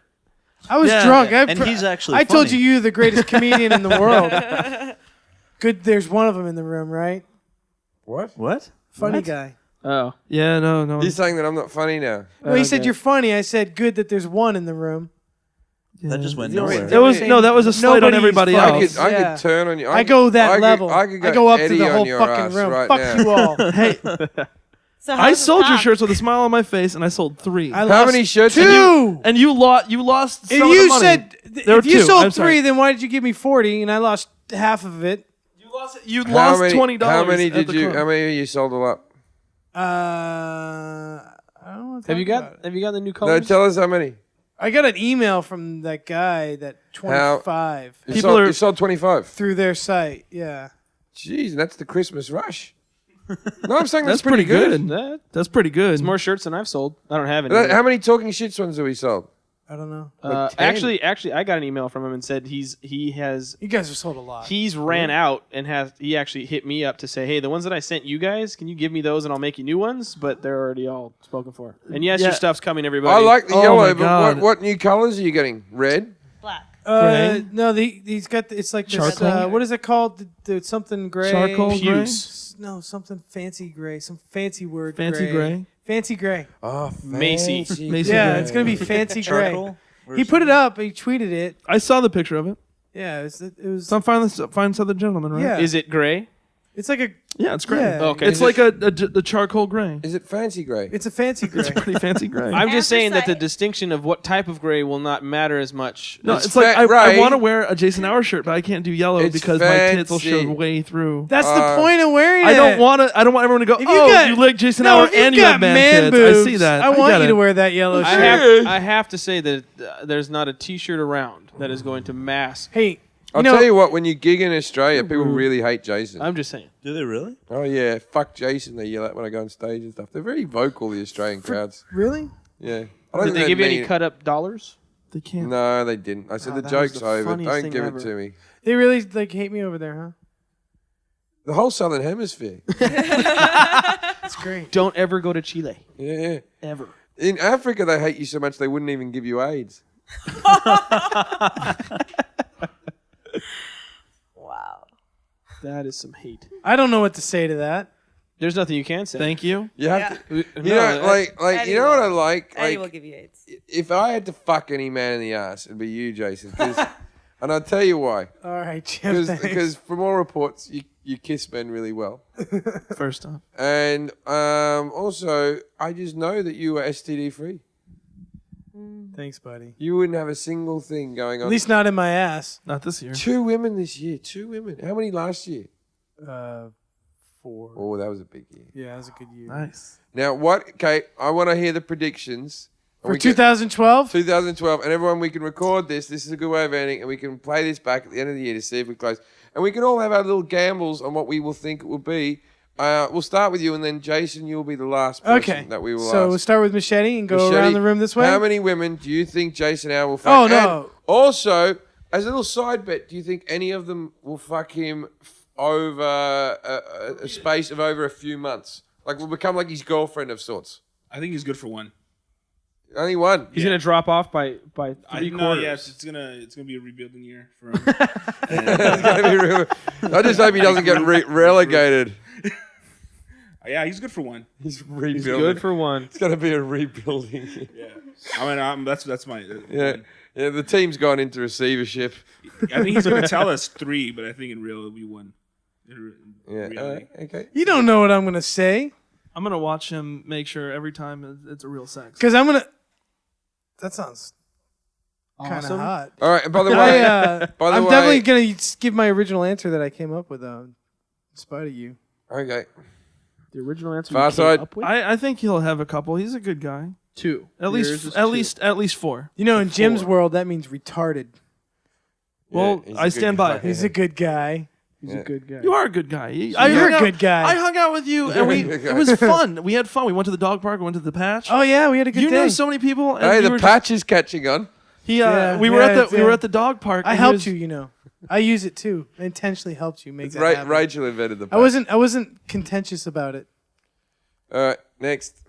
I was Yeah. drunk. And he's actually I told funny. you the greatest comedian in the world. Good. There's one of them in the room, right? What? What? Funny guy. Oh, Yeah, no. You're saying that I'm not funny now? Well, he said Okay. you're funny. I said good that there's one in the room. That just went Yeah. nowhere. That was that was a slight on Nobody's everybody funny. else. I Yeah. could turn on you. I go that level. I could go up to Eddie the on whole your fucking ass room. right Fuck now. you all. Hey, So I how's the sold your stock? shirts with a smile on my face, and I sold 3. I How lost many shirts? Two. And you lost. If some of the you money. said There were if you 2. sold I'm sorry. 3, then why did you give me 40 and I lost half of it? You How lost many- $20. How many at did the you? club. How many of you sold all up? I don't want to have you got the new No, colors? tell us how many. I got an email from that guy that 25 You sold 25. through their site. Yeah. Jeez, that's the Christmas rush. No, I'm saying That's pretty good. That- That's pretty good. It's more shirts than I've sold. I don't have any. How many talking shits ones have we sold? I don't know. Like 10? Actually, I got an email from him and said he has You guys have sold a lot. he's ran out and he actually hit me up to say, hey, the ones that I sent you guys, can you give me those and I'll make you new ones? But they're already all spoken for. And yes, your Yeah. stuff's coming, everybody. I like the Oh yellow, my but God. what new colors are you getting? Red? Black. Gray? No, he's got it's like this. Charcoal? What is it called? Something gray. Charcoal gray? Puce. No, something fancy gray. Some fancy word. Fancy gray? Fancy gray. Oh, Macy. Macy Yeah, gray. it's gonna be fancy gray. Charcoal? He put it up. He tweeted it. I saw the picture of it. Yeah, it was. Some fine Southern gentleman, right? Yeah. Is it gray? It's like a. Yeah, it's gray. Yeah. Okay. It's like the charcoal gray. Is it fancy gray? It's a fancy gray. Pretty fancy gray. I'm just saying that the Anthracite. distinction of what type of gray will not matter as much. no, It's it's like fat I gray. want to wear a Jason Hour shirt, but I can't do yellow It's because my tits will fancy. show way through. That's the point of wearing I it. don't want everyone to go, If oh, got- you like Jason no, Hour if you've and you got have man man tits. boobs, I see that. I want get you it. to wear that yellow I shirt. have to say that there's not a T-shirt around that is going to mask. Hey, I'll tell you what, when you gig in Australia, people really hate Jason. I'm just saying. Do they really? Oh, yeah. Fuck Jason, they yell at when I go on stage and stuff. They're very vocal, the Australian crowds. really? Yeah. I don't Did they think give you any mean it. cut up dollars? They can't. No, they didn't. I said Oh, the that was joke's the over. funniest Don't thing give ever. it to me. They really hate me over there, huh? The whole Southern Hemisphere. That's great. Don't ever go to Chile. Yeah. Ever. In Africa, they hate you so much they wouldn't even give you AIDS. Wow. That is some hate. I don't know what to say to that. There's nothing you can say. Thank you. You have Yeah. to. You know, like Eddie you know what I will. like? Eddie will Like, give you AIDS. if I had to fuck any man in the ass, it'd be you, Jason. And I'll tell you why. All right, Jim. Thanks. Because from all reports, you kiss men really well. First off. And also, I just know that you are STD free. Thanks, buddy. You wouldn't have a single thing going on. At least not in my ass. Not this year. 2 women this year. 2 women. How many last year? 4. Oh, that was a big year. Yeah, that was a good year. Nice. Now, what? Okay, I want to hear the predictions. For 2012? 2012, and everyone, we can record this. This is a good way of ending, and we can play this back at the end of the year to see if we close. And we can all have our little gambles on what we will think it will be. We'll start with you, and then Jason, you'll be the last person that we will So ask. we'll start with Machete and go Machete, around the room this way. How many women do you think Jason Hour will fuck? Oh, no. And also, as a little side bet, do you think any of them will fuck him over a space of over a few months? Like, will become like his girlfriend of sorts? I think he's good for one. Only one. He's gonna drop off by 3 quarters. Yes, it's gonna be a rebuilding year for him. It's gonna be real. I just hope he doesn't get relegated. Yeah, he's good for one. He's rebuilding. He's good for one. It's gonna be a rebuilding. Yeah, I mean, that's my. Yeah, the team's gone into receivership. I think he's gonna tell us 3, but I think in real it'll be 1. Yeah. Okay. You don't know what I'm going to say. I'm gonna watch him make sure every time it's a real sex. Because I'm going to... That sounds kind of Awesome. hot. All right. By the way, I'm definitely going to give my original answer that I came up with, in spite of you. Okay. The original answer Far you came side. up with? I think he'll have a couple. He's a good guy. 2. At Yours least is at 2. least 4. You know, in Jim's world, that means retarded. Well, he's a I good stand by guy. it. He's a good guy. He's a good guy. You are a good guy. You're a good guy. I hung out with you, and it was fun. We had fun. We went to the dog park. We went to the patch. Oh, yeah, we had a good you day. know so many people. And Hey, you the were patch is catching on. Yeah, we were yeah, we were at the dog park. I and he helped was- you, you know. I use it, too. I intentionally helped you make It's that happen. Rachel invented the patch. I wasn't contentious about it. All right. Next.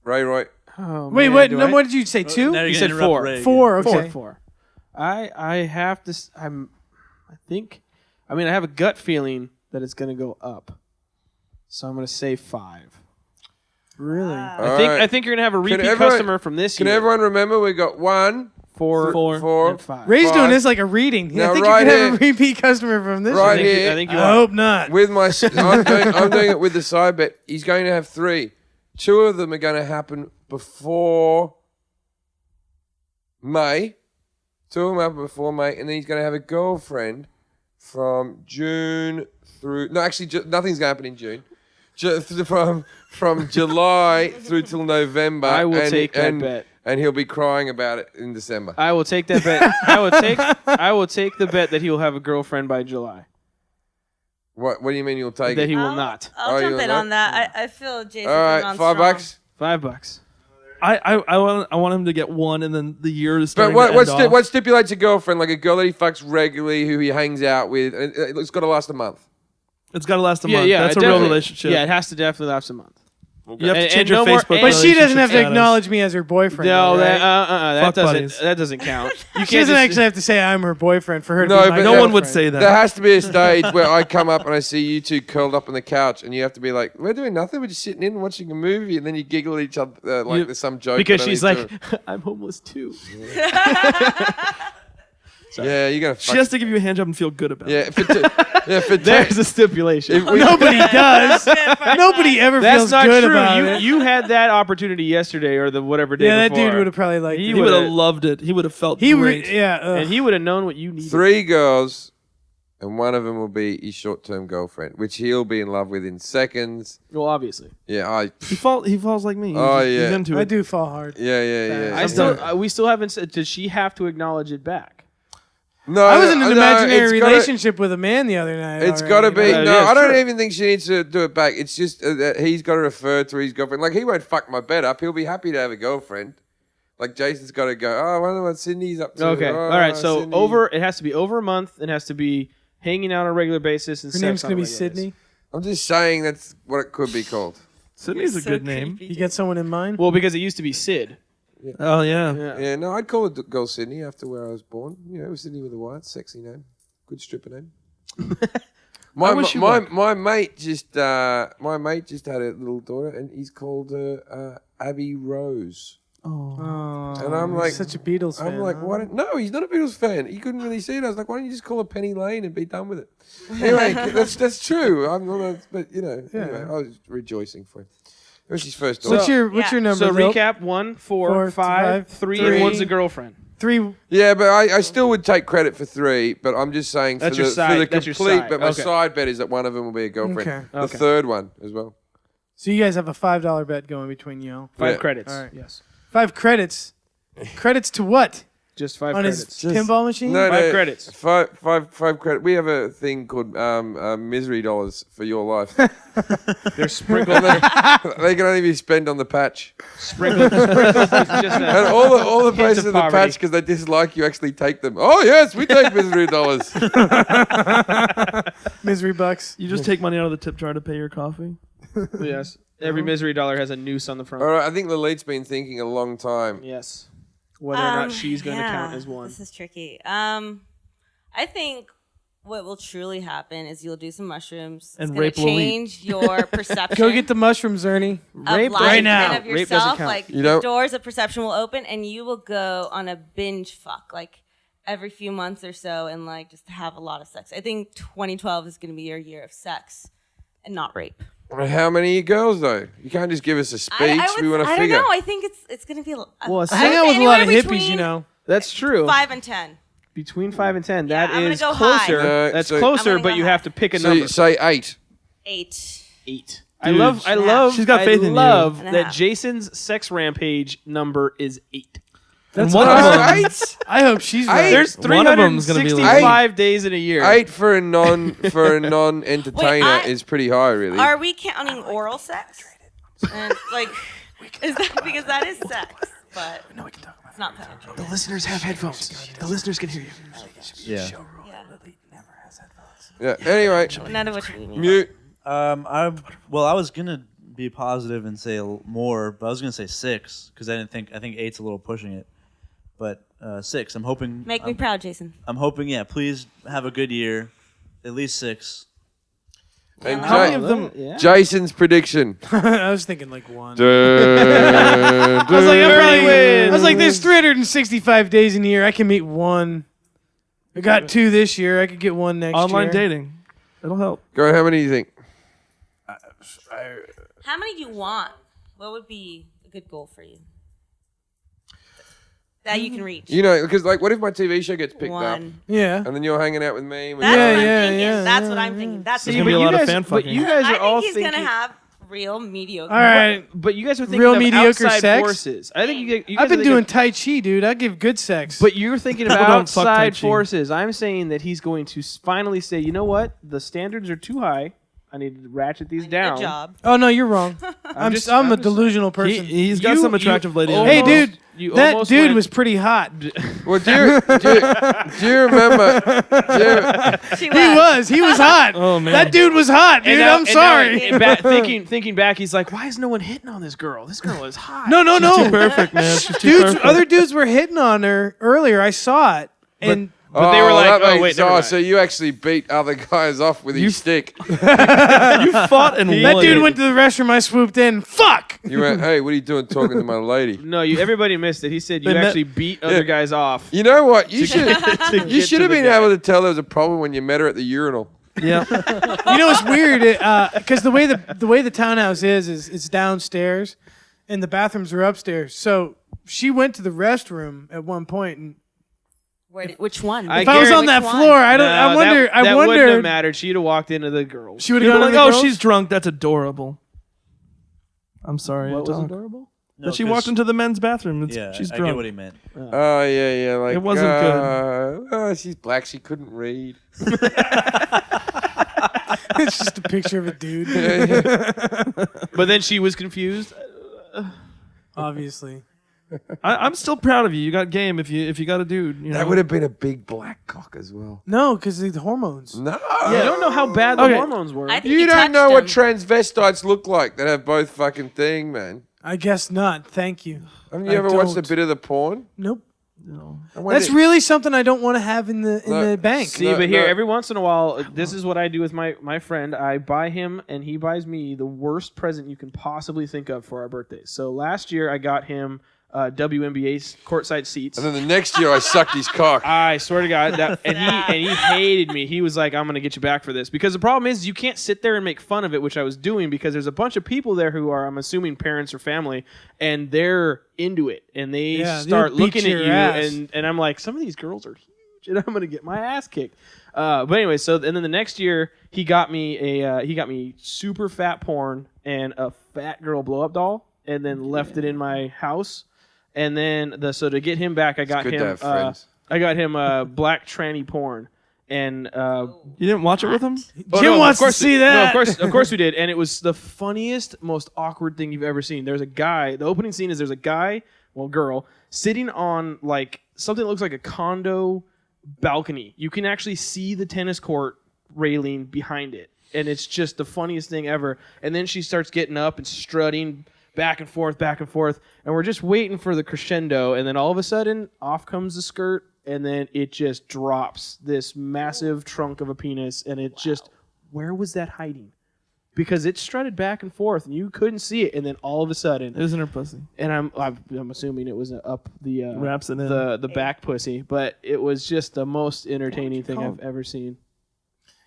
Roy. Oh, Wait, man, what? do No, I- what did you say? 2? Now you're You gonna said interrupt 4. Ray again. 4, okay. 4. I have to. I have a gut feeling that it's gonna go up. So I'm gonna say 5. Really? I think you're gonna have a repeat everyone- customer from this Can year. everyone remember we got 1, 4, 4, and 5. Ray's doing 5. this like a reading. Now, I think right you can have a here- repeat customer from this right year. here. I think you I are. hope not. With my, I'm doing it with the side bet. He's going to have 3. 2 of them are going to happen before May. 2 of them happen before May, and then he's going to have a girlfriend from June through. No, actually, nothing's going to happen in June. From July through till November. I will take that bet. And he'll be crying about it in December. I will take that bet. I will take the bet that he will have a girlfriend by July. What do you mean you'll take That it? he will not. I'll Oh, jump you'll in not? on that. I feel Jason's All right, on $5. strong. $5. I want him to get 1, and then the year is But starting to end off. what stipulates a girlfriend? Like a girl that he fucks regularly, who he hangs out with. And it's got to last a month. It's got to last a Yeah, month. yeah. That's it a real definitely- relationship. Yeah, it has to definitely last a month. You have to And- change and your no more- Facebook. and But she doesn't have to relationship acknowledge me as her boyfriend. No, though, right? Fuck buddies. that doesn't count. You She doesn't just- actually have to say I'm her boyfriend for her to No, be my but No one would girlfriend. say that. There has to be a stage where I come up and I see you two curled up on the couch, and you have to be like, "We're doing nothing. We're just sitting in and watching a movie," and then you giggle at each other like there's some joke. because that I she's need like, to- I'm homeless too. "Yeah, you're gonna." She has to give you a hand job and feel good about it. Yeah, for There's a stipulation. Nobody does. Nobody ever That's feels not good true. about You it. you had that opportunity yesterday or the whatever day Yeah, that before. dude would have probably liked He it. would have loved it. He would have felt great. and he would have known what you needed. 3 girls, and one of them will be his short-term girlfriend, which he'll be in love with in seconds. Well, obviously. Yeah, He falls like me. Oh, He's yeah. into I it. do fall hard. yeah. We still haven't said. Does she have to acknowledge it back? No, I was in an no, imaginary it's gotta- relationship with a man the other night. It's already, got to you be. know? No, yeah, I don't true. even think she needs to do it back. It's just that he's got to refer to his girlfriend. Like, he won't fuck my bed up. He'll be happy to have a girlfriend. Like, Jason's got to go, oh, I wonder what Sydney's up to. Okay. Oh, All right. So Sydney." it has to be over a month. It has to be hanging out on a regular basis. And Her sex name's on going a to be regular basis. Sydney. I'm just saying that's what it could be called. Sydney's a So good name. creepy. You got someone in mind? Well, because it used to be Sid. Oh yeah. Yeah, no, I'd call it girl Sydney after where I was born. You know, Sydney with a Y, sexy name, good stripper name. I wish you my, would. my mate just had a little daughter, and he's called her Abby Rose. Oh, And I'm you're like- such a Beatles fan. I'm like, huh? why don't? No, he's not a Beatles fan. He couldn't really see it. I was like, why don't you just call her Penny Lane and be done with it? Anyway, that's true. I'm not, but you know, Yeah. anyway, I was rejoicing for him. Who's his first What's daughter? your number? So Bill? recap: 1, 4, Four, 5, five, 3, three. and 1's a girlfriend. 3. Yeah, but I still would take credit for 3, but I'm just saying That's for your the, side- for the that's your complete, side. but my Okay. side bet is that one of them will be a girlfriend. Okay. The Okay. third one as well. So you guys have a $5 bet going between you. 5 Yeah. credits. All right. Yes. 5 credits. Credits to what? Just 5 On credits. his pinball machine? No, 5 no, credits. Five credit. We have a thing called misery dollars for your life. They're sprinkled. They can only be spent on the patch. sprinkled. Just And all the places of in the poverty. patch because they dislike you actually take them. Oh yes, we take misery dollars. Misery bucks. You just take money out of the tip jar to pay your coffee. Yes. Every misery dollar has a noose on the front. All right, I think Lilith's been thinking a long time. Yes. Whether or not she's going to count as one. This is tricky. I think what will truly happen is you'll do some mushrooms. And it's gonna rape will lead. change your perception. Go get the mushrooms, Ernie. of Rape life right now. and of Rape doesn't yourself. count. Like You the don't- doors of perception will open, and you will go on a binge fuck like every few months or so, and like just have a lot of sex. I think 2012 is going to be your year of sex and not rape. How many girls though? You can't just give us a speech. We want to I figure. don't know. I think it's going to be. Well, I would Hang out say with a lot of anywhere hippies, between you know. That's true. 5 and 10. Between 5 and 10. Yeah, That I'm gonna is go closer. high. No, That's so- I'm closer, gonna but go you high. have to pick a So number. you say 8. 8. 8. Dude, I love. she's got faith in you. love And a that half. Jason's sex rampage number is 8. That's one of awesome. them- 8. I hope she's right. There's One of them's gonna be 365 days in a year. 8 for a non entertainer I- is pretty high, really. Are we counting oral sex? And, like, is that because that is sex? But no, we can talk about it's not penetrative. The listeners have headphones. The listeners can hear you. Yeah. Yeah. Yeah. Anyway, None of which we mean. mute. I was gonna be positive and say more, but I was gonna say 6 because I think 8's a little pushing it, but 6. I'm hoping. Make me proud, Jason. I'm hoping. Yeah, please have a good year, at least 6. And How many of them? Yeah. Jason's prediction. I was thinking like 1. Dun, I was like, wins. I was like, there's 365 days in a year. I can meet 1. I got 2 this year. I could get 1 next Online year. dating. It'll help. Go. How many do you think? How many do you want? What would be a good goal for you? That you can reach. You know, because like, what if my TV show gets picked up, 1. Yeah. and then you're hanging out with me? That's Yeah, what I'm yeah, thinking. yeah, That's yeah, what I'm yeah. thinking. That's There's what gonna be a you lot of guys- fan but fucking. you guys I are all think he's thinking. gonna have real mediocre. All right. But you guys are thinking Real of mediocre outside sex? forces. I think you guys I've been are doing thinking- Tai Chi, dude. I give good sex. But you're thinking of People don't fuck Tai outside Chi. forces. I'm saying that he's going to finally say, you know what? The standards are too high. I need to ratchet these down. Good job. oh no, you're wrong. I'm just- I'm I'm a just- delusional person. He's got some attractive lady. in Hey, him. almost- dude, you that almost dude went- was pretty hot. Well, do you remember? She He was hot. Oh, man. That dude was hot, dude. I'm sorry. Thinking back, he's like, why is no one hitting on this girl? This girl is hot. No, Too perfect, man. She's too Dudes, perfect. other dudes were hitting on her earlier. I saw it, and But they were like, that oh, makes- wait, never mind. so you actually beat other guys off with your stick. You fought and won. that dude went to the restroom. I swooped in. Fuck. You went, hey, what are you doing talking to my lady? No, everybody missed it. He said you They met- actually beat other guys off. You know what? You should to you get should to have the been guy. able to tell there was a problem when you met her at the urinal. Yeah. You know it's weird because the way the townhouse is it's downstairs, and the bathrooms are upstairs. So she went to the restroom at one point, and Which one? I if I was on that Which floor, one? I don't. No, I wonder. That, that I wouldn't have wonder. mattered. She'd have walked into the girls. She would People have are gone like, to the oh, girls? she's drunk. That's adorable. I'm sorry. What was dog. adorable? No, That she 'cause- walked into the men's bathroom. Yeah, She's I drunk. get what he meant. Oh yeah, like It wasn't good. Oh, she's black. She couldn't read. It's just a picture of a dude. But then she was confused. Obviously. I'm still proud of you. You got game if you got a dude. You know? That would have been a big black cock as well. No, because of the hormones. No. You don't know how bad the Okay. hormones were. I think You don't touched know what him. transvestites look like that have both fucking thing, man. I guess not. Thank you. Haven't you I ever watched a don't. bit of the porn? Nope. No. And when That's it- really something I don't want to have in the No. bank. See, No, but here, no. every once in a while, this is what I do with my friend. I buy him, and he buys me the worst present you can possibly think of for our birthdays. So last year, I got him WNBA courtside seats. And then the next year, I sucked his cock. I swear to God, and he hated me. He was like, "I'm gonna get you back for this," because the problem is you can't sit there and make fun of it, which I was doing because there's a bunch of people there who are, I'm assuming, parents or family, and they're into it, and they start they'll beat looking at your you, ass. and I'm like, some of these girls are huge, and I'm gonna get my ass kicked. But anyway, and then the next year he got me super fat porn and a fat girl blow up doll, and then left it in my house. And then so to get him back, I got good to him have friends. black tranny porn, and You didn't watch it with him? Jim wants to see that. No, of course we did, and it was the funniest, most awkward thing you've ever seen. There's a guy. The opening scene is there's a guy, girl, sitting on like something that looks like a condo balcony. You can actually see the tennis court railing behind it, and it's just the funniest thing ever. And then she starts getting up and strutting back and forth, and we're just waiting for the crescendo, and then all of a sudden, off comes the skirt, and then it just drops this massive trunk of a penis, and it just, where was that hiding? Because it strutted back and forth, and you couldn't see it, and then all of a sudden, It was in her pussy. and I'm assuming it was up the Wraps it in. the back pussy, but it was just the most entertaining thing I've ever seen.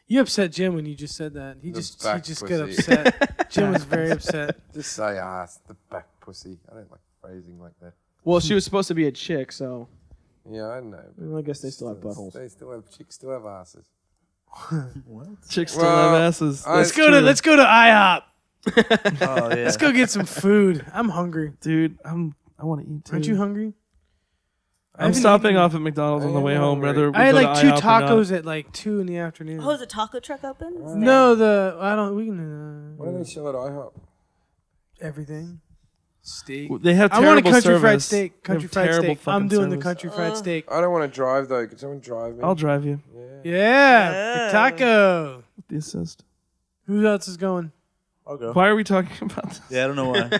You upset Jim when you just said that. He just back got pussy. upset. Jim was very upset. Just say ass, the back pussy. I don't like phrasing like that. Well, she was supposed to be a chick, so Yeah, I know. well, I guess they still have buttholes. Chicks still have asses. Chicks still Well, have asses. Let's go to IHOP. Oh yeah. Let's go get some food. I'm hungry. Dude, I want to eat too. Aren't you hungry? I I'm haven't stopping eaten- off at McDonald's on the way home. Whether we I had go like to 2 IHOP or not. tacos at like 2 in the afternoon. Oh, is the taco truck open? No, we can What do they sell at IHOP? everything. Steak. They have I terrible want a country fried service. steak. They have Country fried terrible steak. I'm fucking doing the service. country fried steak. I don't want to drive though. Can someone drive me? I'll drive you. Yeah, for taco. The assist. Who else is going? I'll go. Why are we talking about this? Yeah, I don't know why.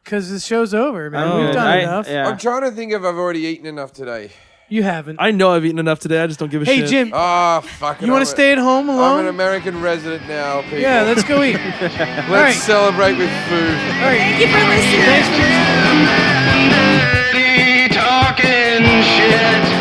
Because the show's over, man. Oh, We've done enough. Yeah. I'm trying to think if I've already eaten enough today. You haven't. I know I've eaten enough today. I just don't give a Hey, shit. Jim, Ah, fuck it. you want to stay at home I'm alone? an American resident now, people. Yeah, let's go eat. Let's right. celebrate with food. All right. Thank you for listening. Thanks for listening. Dirty talking shit.